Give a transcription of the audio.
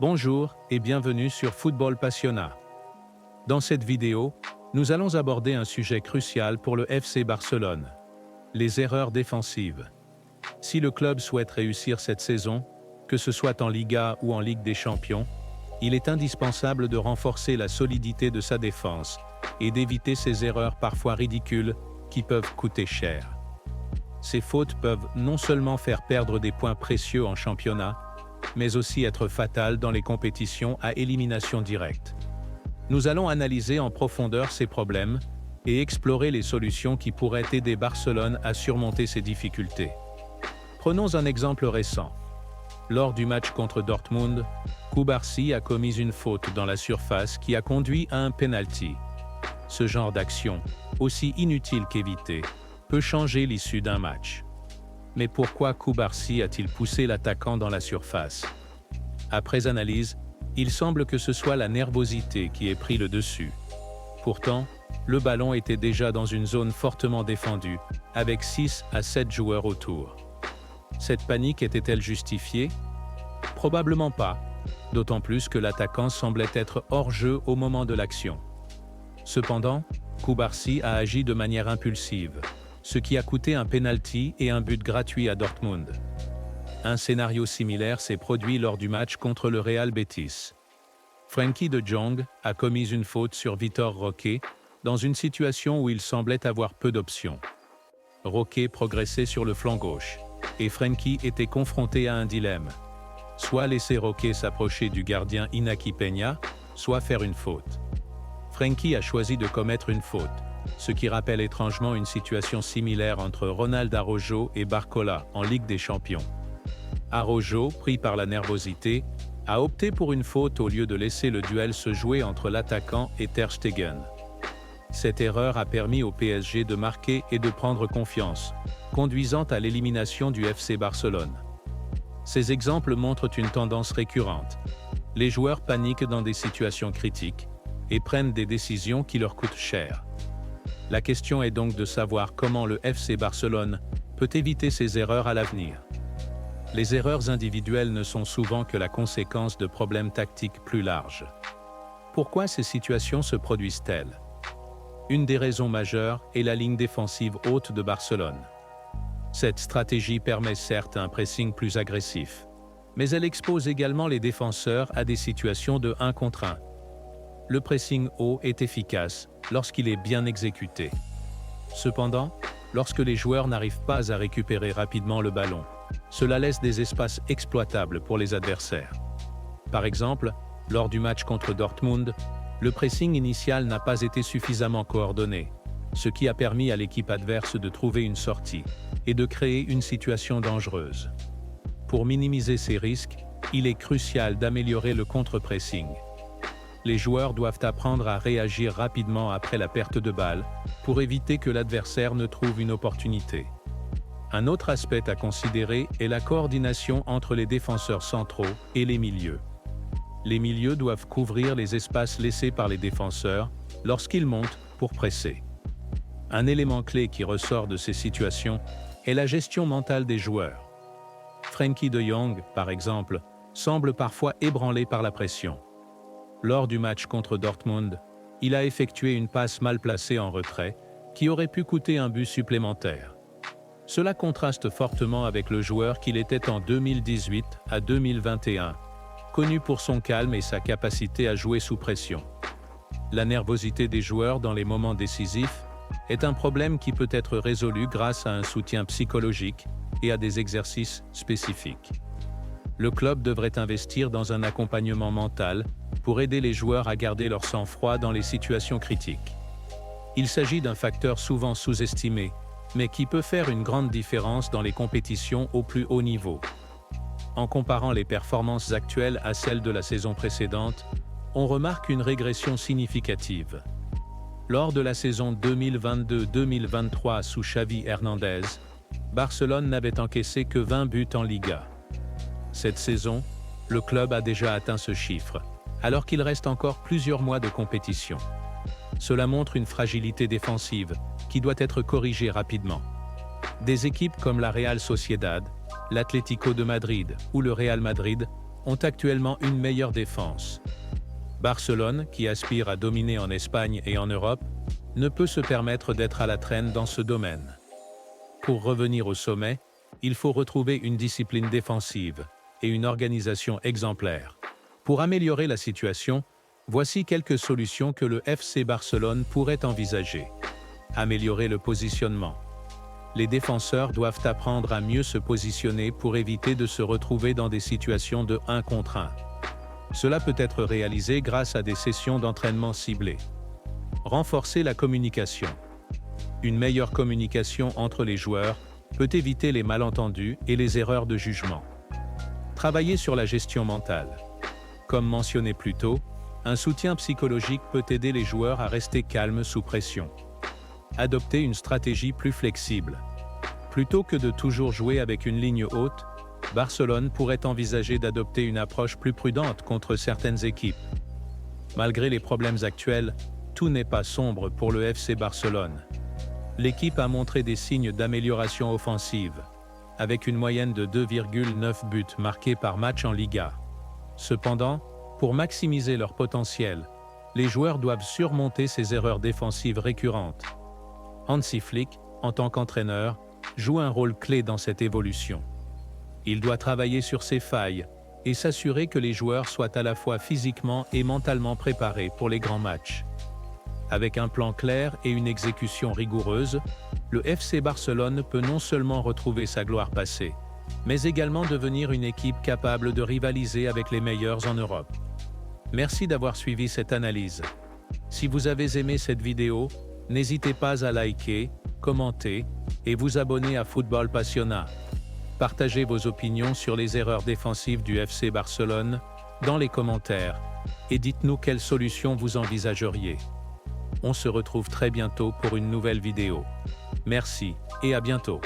Bonjour et bienvenue sur Football Passionna. Dans cette vidéo, nous allons aborder un sujet crucial pour le FC Barcelone, les erreurs défensives. Si le club souhaite réussir cette saison, que ce soit en Liga ou en Ligue des Champions, il est indispensable de renforcer la solidité de sa défense et d'éviter ces erreurs parfois ridicules qui peuvent coûter cher. Ces fautes peuvent non seulement faire perdre des points précieux en championnat, mais aussi être fatales dans les compétitions à élimination directe. Nous allons analyser en profondeur ces problèmes et explorer les solutions qui pourraient aider Barcelone à surmonter ces difficultés. Prenons un exemple récent. Lors du match contre Dortmund, Cubarsí a commis une faute dans la surface qui a conduit à un penalty. Ce genre d'action, aussi inutile qu'évitée, peut changer l'issue d'un match. Mais pourquoi Cubarsí a-t-il poussé l'attaquant dans la surface? Après analyse, il semble que ce soit la nervosité qui ait pris le dessus. Pourtant, le ballon était déjà dans une zone fortement défendue, avec 6 à 7 joueurs autour. Cette panique était-elle justifiée? Probablement pas, d'autant plus que l'attaquant semblait être hors jeu au moment de l'action. Cependant, Cubarsí a agi de manière impulsive, ce qui a coûté un penalty et un but gratuit à Dortmund. Un scénario similaire s'est produit lors du match contre le Real Betis. Frenkie de Jong a commis une faute sur Vitor Roque dans une situation où il semblait avoir peu d'options. Roque progressait sur le flanc gauche, et Frenkie était confronté à un dilemme. Soit laisser Roque s'approcher du gardien Iñaki Peña, soit faire une faute. Frenkie a choisi de commettre une faute, ce qui rappelle étrangement une situation similaire entre Ronald Araujo et Barcola en Ligue des Champions. Araujo, pris par la nervosité, a opté pour une faute au lieu de laisser le duel se jouer entre l'attaquant et Ter Stegen. Cette erreur a permis au PSG de marquer et de prendre confiance, conduisant à l'élimination du FC Barcelone. Ces exemples montrent une tendance récurrente. Les joueurs paniquent dans des situations critiques et prennent des décisions qui leur coûtent cher. La question est donc de savoir comment le FC Barcelone peut éviter ces erreurs à l'avenir. Les erreurs individuelles ne sont souvent que la conséquence de problèmes tactiques plus larges. Pourquoi ces situations se produisent-elles? Une des raisons majeures est la ligne défensive haute de Barcelone. Cette stratégie permet certes un pressing plus agressif, mais elle expose également les défenseurs à des situations de 1 contre 1. Le pressing haut est efficace lorsqu'il est bien exécuté. Cependant, lorsque les joueurs n'arrivent pas à récupérer rapidement le ballon, cela laisse des espaces exploitables pour les adversaires. Par exemple, lors du match contre Dortmund, le pressing initial n'a pas été suffisamment coordonné, ce qui a permis à l'équipe adverse de trouver une sortie et de créer une situation dangereuse. Pour minimiser ces risques, il est crucial d'améliorer le contre-pressing. Les joueurs doivent apprendre à réagir rapidement après la perte de balle pour éviter que l'adversaire ne trouve une opportunité. Un autre aspect à considérer est la coordination entre les défenseurs centraux et les milieux. Les milieux doivent couvrir les espaces laissés par les défenseurs lorsqu'ils montent pour presser. Un élément clé qui ressort de ces situations est la gestion mentale des joueurs. Frenkie de Jong, par exemple, semble parfois ébranlé par la pression. Lors du match contre Dortmund, il a effectué une passe mal placée en retrait qui aurait pu coûter un but supplémentaire. Cela contraste fortement avec le joueur qu'il était en 2018 à 2021, connu pour son calme et sa capacité à jouer sous pression. La nervosité des joueurs dans les moments décisifs est un problème qui peut être résolu grâce à un soutien psychologique et à des exercices spécifiques. Le club devrait investir dans un accompagnement mental pour aider les joueurs à garder leur sang-froid dans les situations critiques. Il s'agit d'un facteur souvent sous-estimé, mais qui peut faire une grande différence dans les compétitions au plus haut niveau. En comparant les performances actuelles à celles de la saison précédente, on remarque une régression significative. Lors de la saison 2022-2023 sous Xavi Hernandez, Barcelone n'avait encaissé que 20 buts en Liga. Cette saison, le club a déjà atteint ce chiffre, alors qu'il reste encore plusieurs mois de compétition. Cela montre une fragilité défensive qui doit être corrigée rapidement. Des équipes comme la Real Sociedad, l'Atlético de Madrid ou le Real Madrid ont actuellement une meilleure défense. Barcelone, qui aspire à dominer en Espagne et en Europe, ne peut se permettre d'être à la traîne dans ce domaine. Pour revenir au sommet, il faut retrouver une discipline défensive et une organisation exemplaire. Pour améliorer la situation, voici quelques solutions que le FC Barcelone pourrait envisager. Améliorer le positionnement. Les défenseurs doivent apprendre à mieux se positionner pour éviter de se retrouver dans des situations de 1 contre 1. Cela peut être réalisé grâce à des sessions d'entraînement ciblées. Renforcer la communication. Une meilleure communication entre les joueurs peut éviter les malentendus et les erreurs de jugement. Travailler sur la gestion mentale. Comme mentionné plus tôt, un soutien psychologique peut aider les joueurs à rester calmes sous pression. Adopter une stratégie plus flexible. Plutôt que de toujours jouer avec une ligne haute, Barcelone pourrait envisager d'adopter une approche plus prudente contre certaines équipes. Malgré les problèmes actuels, tout n'est pas sombre pour le FC Barcelone. L'équipe a montré des signes d'amélioration offensive, avec une moyenne de 2,9 buts marqués par match en Liga. Cependant, pour maximiser leur potentiel, les joueurs doivent surmonter ces erreurs défensives récurrentes. Hansi Flick, en tant qu'entraîneur, joue un rôle clé dans cette évolution. Il doit travailler sur ses failles et s'assurer que les joueurs soient à la fois physiquement et mentalement préparés pour les grands matchs. Avec un plan clair et une exécution rigoureuse, le FC Barcelone peut non seulement retrouver sa gloire passée, mais également devenir une équipe capable de rivaliser avec les meilleurs en Europe. Merci d'avoir suivi cette analyse. Si vous avez aimé cette vidéo, n'hésitez pas à liker, commenter et vous abonner à Football Passiona. Partagez vos opinions sur les erreurs défensives du FC Barcelone dans les commentaires et dites-nous quelles solutions vous envisageriez. On se retrouve très bientôt pour une nouvelle vidéo. Merci et à bientôt.